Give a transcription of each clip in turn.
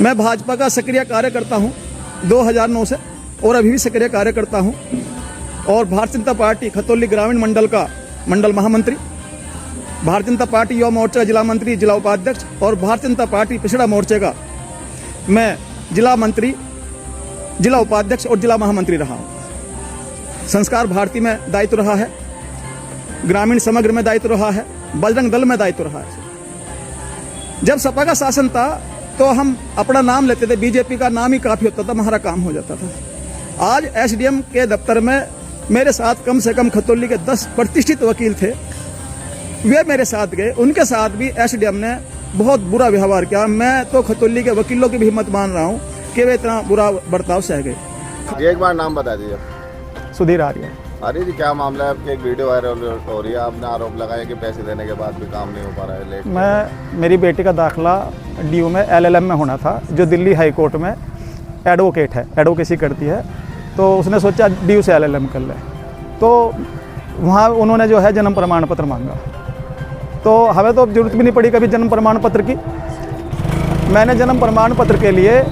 मैं भाजपा का सक्रिय कार्यकर्ता हूं 2009 से और अभी भी सक्रिय कार्यकर्ता हूं और भारतीय जनता पार्टी खतौली ग्रामीण मंडल का मंडल महामंत्री, भारतीय जनता पार्टी युवा मोर्चा का जिला मंत्री, जिला उपाध्यक्ष और भारतीय जनता पार्टी पिछड़ा मोर्चे का मैं जिला मंत्री, जिला उपाध्यक्ष और जिला महामंत्री रहा हूँ। संस्कार भारती में दायित्व रहा है, ग्रामीण समग्र में दायित्व रहा है, बजरंग दल में दायित्व रहा है। जब सपा का शासन था तो हम अपना नाम लेते थे, बीजेपी का नाम ही काफ़ी होता था, हमारा काम हो जाता था। आज एसडीएम के दफ्तर में मेरे साथ कम से कम खतौली के 10 प्रतिष्ठित वकील थे, वे मेरे साथ गए, उनके साथ भी एसडीएम ने बहुत बुरा व्यवहार किया। मैं तो खतौली के वकीलों की भी हिम्मत मान रहा हूँ कि वे इतना बुरा बर्ताव सह गए। एक बार नाम बता दीजिए। सुधीर आर्य। अरे जी, क्या मामला है? आपकी एक वीडियो वायरल हो रही है, आपने आरोप लगाया कि पैसे देने के बाद भी काम नहीं हो पा रहा है। लेट मेरी बेटी का दाखिला डीयू में LLM में होना था, जो दिल्ली हाई कोर्ट में एडवोकेट है, एडवोकेसी करती है, तो उसने सोचा डीयू से LLM कर ले। तो वहाँ उन्होंने जो है जन्म प्रमाण पत्र मांगा, तो हमें तो जरूरत भी नहीं पड़ी कभी जन्म प्रमाण पत्र की। मैंने जन्म प्रमाण पत्र के लिए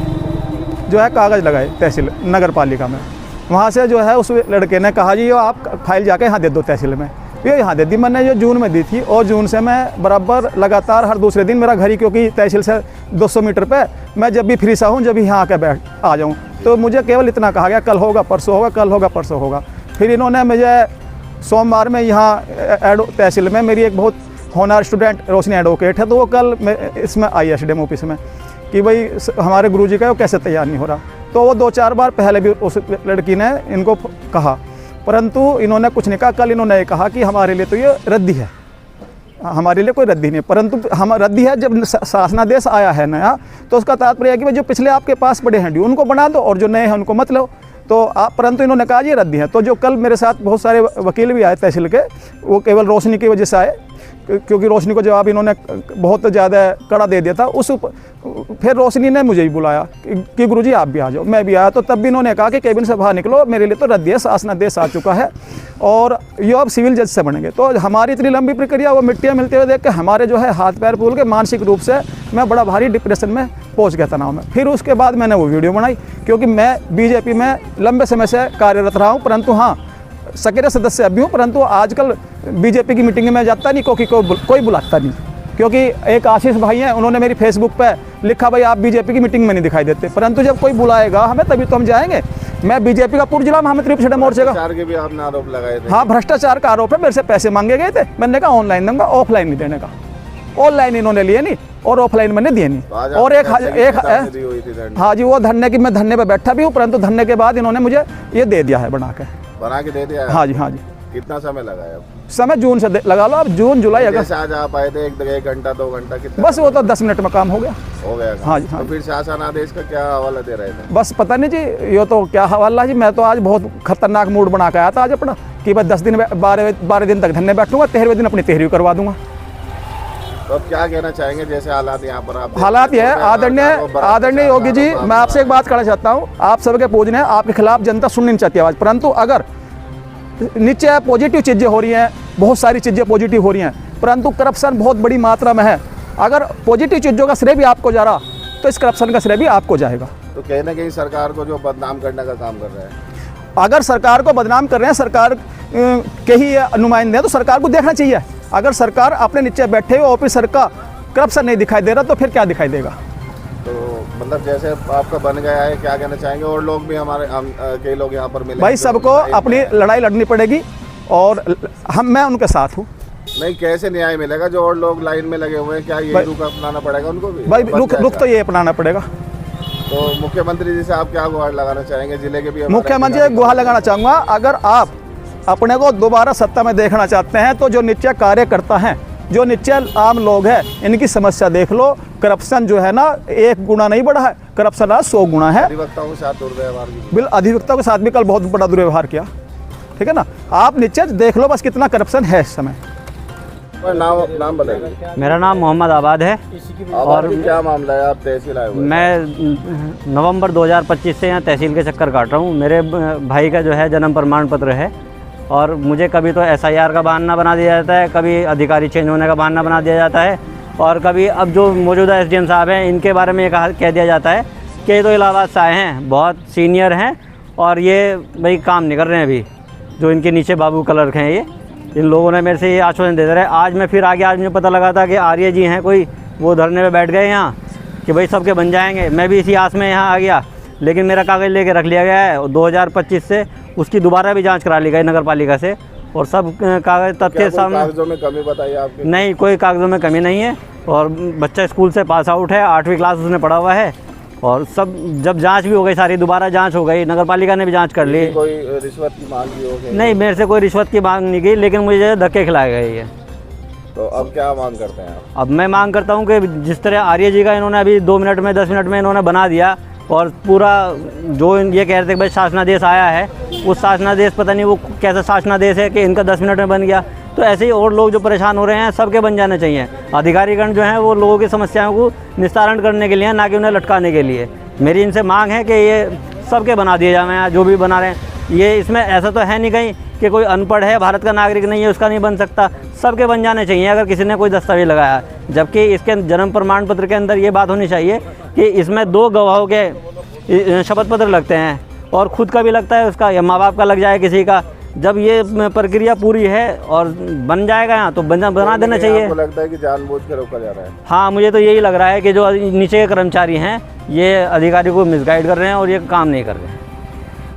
जो है कागज़ लगाए तहसील नगर पालिका में। वहाँ से जो है उस लड़के ने कहा जी, ये आप फाइल जाके यहाँ दे दो तहसील में। ये यहाँ दे दी मैंने, जो जून में दी थी, और जून से मैं बराबर लगातार हर दूसरे दिन मेरा घर ही, क्योंकि तहसील से 200 मीटर पे, मैं जब भी फ्री सा हूँ, जब भी यहाँ आके बैठ आ जाऊँ, तो मुझे केवल इतना कहा गया कल होगा परसों होगा, कल होगा परसों होगा। फिर इन्होंने मुझे सोमवार में यहाँ तहसील में, मेरी एक बहुत होनहार स्टूडेंट रोशनी एडवोकेट है, तो वो कल इसमें आई एसडीएम ऑफिस में कि भाई हमारे गुरुजी का वो कैसे तैयार नहीं हो रहा। तो वो 2-4 बार पहले भी उस लड़की ने इनको कहा, परंतु इन्होंने कुछ नहीं कहा। कल इन्होंने ये कहा कि हमारे लिए तो ये रद्दी है, हमारे लिए कोई रद्दी नहीं, परंतु हम रद्दी है जब शासनादेश आया है नया, तो उसका तात्पर्य है कि भाई जो पिछले आपके पास पड़े हैं ड्यू उनको बना दो और जो नए हैं उनको मत लो। तो आप, परंतु इन्होंने कहा ये रद्दी है। तो जो कल मेरे साथ बहुत सारे वकील भी आए तहसील के, वो केवल रोशनी की वजह से आए, क्योंकि रोशनी को जवाब इन्होंने बहुत ज़्यादा कड़ा दे दिया था। फिर रोशनी ने मुझे भी बुलाया कि गुरुजी आप भी आ जाओ। मैं भी आया, तो तब भी इन्होंने कहा कि केबिन से बाहर निकलो, मेरे लिए तो रद्दी है, शासनादेश आ चुका है और ये अब सिविल जज से बनेंगे। तो हमारी इतनी लंबी प्रक्रिया, वो मिट्टियाँ मिलते हुए देख के हमारे जो है हाथ पैर फूल के, मानसिक रूप से मैं बड़ा भारी डिप्रेशन में पहुँच गया तनाव में। फिर उसके बाद मैंने वो वीडियो बनाई, क्योंकि मैं बीजेपी में लंबे समय से कार्यरत रहा हूँ, परंतु हाँ सक्रिय सदस्य अभी हूँ, परंतु आजकल बीजेपी की मीटिंग में जाता नहीं, क्योंकि कोई बुलाता नहीं। क्योंकि एक आशीष भाई हैं, उन्होंने मेरी फेसबुक पे लिखा भाई आप बीजेपी की मीटिंग में नहीं दिखाई देते, परंतु जब कोई बुलाएगा हमें तभी तो हम जाएंगे। मैं बीजेपी का पूर्व जिला महामंत्री पिछड़े मोर्चे का। भ्रष्टाचार के भी आपने आरोप लगाए थे। हाँ, भ्रष्टाचार का आरोप है, मेरे से पैसे मांगे गए थे, मैंने कहा ऑनलाइन दूंगा, ऑफलाइन नहीं देने का। ऑनलाइन इन्होंने लिए नहीं और ऑफलाइन मैंने दिए नहीं। और एक हाँ जी, वो धरने की, मैं धरने पे बैठा भी हूँ, परंतु धरने के बाद इन्होंने मुझे ये दे दिया है बना के दे दिया है। हाँ जी, हाँ जी। कितना समय लगा है? समय जून से लगा लो, अब जून जुलाई अगस्त। आज आप आए थे 1 घंटा 2 घंटा कितना? बस वो तो 10 मिनट में काम हो गया। हाँ जी, हाँ। तो फिर शासन आदेश का क्या हवाला दे रहे थे? बस पता नहीं जी, ये तो क्या हवाला जी। मैं तो आज बहुत खतरनाक मूड बना के आया था आज अपना, कि बस 10 दिन 12 दिन तक धरने बैठूंगा, 13वें दिन अपनी तहरीर करवा दूंगा। तो अब क्या कहना चाहेंगे, जैसे हालात यहाँ पर आप? हालात ये है, आदरणीय योगी जी, मैं आपसे एक बात कहना चाहता हूँ, आप सबके पूजने, आपके खिलाफ जनता सुननी नहीं चाहती आवाज़, परंतु अगर नीचे पॉजिटिव चीज़ें हो रही हैं, बहुत सारी चीज़ें पॉजिटिव हो रही हैं, परंतु करप्शन बहुत बड़ी मात्रा में है। अगर पॉजिटिव चीज़ों का श्रेय भी आपको जा रहा, तो इस करप्शन का श्रेय भी आपको जाएगा। तो कहीं ना कहीं सरकार को जो बदनाम करने का काम कर रहे हैं। अगर सरकार को बदनाम कर रहे हैं, सरकार के ही नुमाइंदे हैं, तो सरकार को देखना चाहिए। अगर सरकार अपने नीचे बैठे हुए ऑफिसर का करप्शन नहीं दिखाई दे रहा, तो फिर क्या दिखाई देगा? तो मतलब जैसे आपका बन गया है, क्या कहना चाहेंगे? और लोग भी कई लोग यहाँ पर मिले भाई, सबको अपनी लड़ाई लड़नी पड़ेगी और मैं उनके साथ हूँ। नहीं, कैसे न्याय मिलेगा? जो और लोग लाइन में लगे हुए हैं, क्या ये रुख अपनाना पड़ेगा उनको भी? भाई रुख तो ये अपनाना पड़ेगा। तो मुख्यमंत्री जी से आप क्या गुहार लगाना चाहेंगे? जिले के भी मुख्यमंत्री से गुहार लगाना चाहूँगा, अगर आप अपने को दोबारा सत्ता में देखना चाहते हैं, तो जो नीचे कार्यकर्ता हैं, जो नीचे आम लोग हैं, इनकी समस्या देख लो। करप्शन जो है ना, 1 गुना नहीं बढ़ा है, करप्शन आज 100 गुना है। अधिवक्ताओं के साथ दुर्व्यवहार, अधिवक्ताओं के साथ भी कल बहुत बड़ा दुर्व्यवहार किया, ठीक है ना। आप नीचे देख लो बस कितना करप्शन है इस समय। नाम बताइए। मेरा नाम मोहम्मद आबाद है। और क्या मामला है? आप तहसील आए हुए? मैं नवंबर 2025 से यहाँ तहसील के चक्कर काट रहा हूँ। मेरे भाई का जो है जन्म प्रमाण पत्र है, और मुझे कभी तो SIR का बहाना बना दिया जाता है, कभी अधिकारी चेंज होने का बहाना बना दिया जाता है, और कभी अब जो मौजूदा एसडीएम साहब हैं इनके बारे में ये कह दिया जाता है कि ये तो इलाहाबाद से आए हैं, बहुत सीनियर हैं और ये भाई काम नहीं कर रहे हैं अभी। जो इनके नीचे बाबू क्लर्क हैं ये, इन लोगों ने मेरे से ये आश्वासन देते रहे। आज मैं फिर आगे, आज मुझे पता लगा था कि आर्य जी हैं कोई, वो धरने पे बैठ गए यहाँ कि भाई सबके बन जाएंगे। मैं भी इसी आस में यहाँ आ गया, लेकिन मेरा कागज़ लेके रख लिया गया है और 2025 से उसकी दोबारा भी जांच करा ली गई नगर पालिका से और सब कागज़ तथ्य सामने। कागजों में कमी बताइए आपके? नहीं, कोई कागज़ों में कमी नहीं है और बच्चा स्कूल से पास आउट है, 8वीं क्लास उसने पढ़ा हुआ है और सब जब जांच भी हो गई, सारी दोबारा जांच हो गई, नगर पालिका ने भी जांच कर ली। कोई रिश्वत की मांग भी हो गई? नहीं, मेरे से कोई रिश्वत की मांग नहीं की, लेकिन मुझे धक्के खिलाए गए ये। तो अब क्या मांग करते हैं आप? अब मैं मांग करता हूँ कि जिस तरह आर्य जी का इन्होंने अभी 2 मिनट में 10 मिनट में इन्होंने बना दिया और पूरा जो ये कह रहे थे कि भाई शासनादेश आया है, उस शासनादेश पता नहीं वो कैसा शासनादेश है कि इनका 10 मिनट में बन गया। तो ऐसे ही और लोग जो परेशान हो रहे हैं सबके बन जाने चाहिए। अधिकारीगण जो हैं वो लोगों की समस्याओं को निस्तारण करने के लिए, ना कि उन्हें लटकाने के लिए। मेरी इनसे मांग है कि ये सबके बना दिए जाए, जो भी बना रहे हैं। ये इसमें ऐसा तो है नहीं कहीं कि कोई अनपढ़ है, भारत का नागरिक नहीं है, उसका नहीं बन सकता। सबके बन जाने चाहिए अगर किसी ने कोई दस्तावेज लगाया है। जबकि इसके जन्म प्रमाण पत्र के अंदर ये बात होनी चाहिए कि इसमें 2 गवाहों के शपथ पत्र लगते हैं और खुद का भी लगता है उसका, या माँ बाप का लग जाए किसी का। जब ये प्रक्रिया पूरी है और बन जाएगा यहाँ तो बना देना चाहिए। आपको लगता है कि जानबूझ कर रोका जा रहा है? हाँ, मुझे तो यही लग रहा है कि जो नीचे के कर्मचारी हैं ये अधिकारी को मिसगाइड कर रहे हैं और ये काम नहीं कर रहे हैं।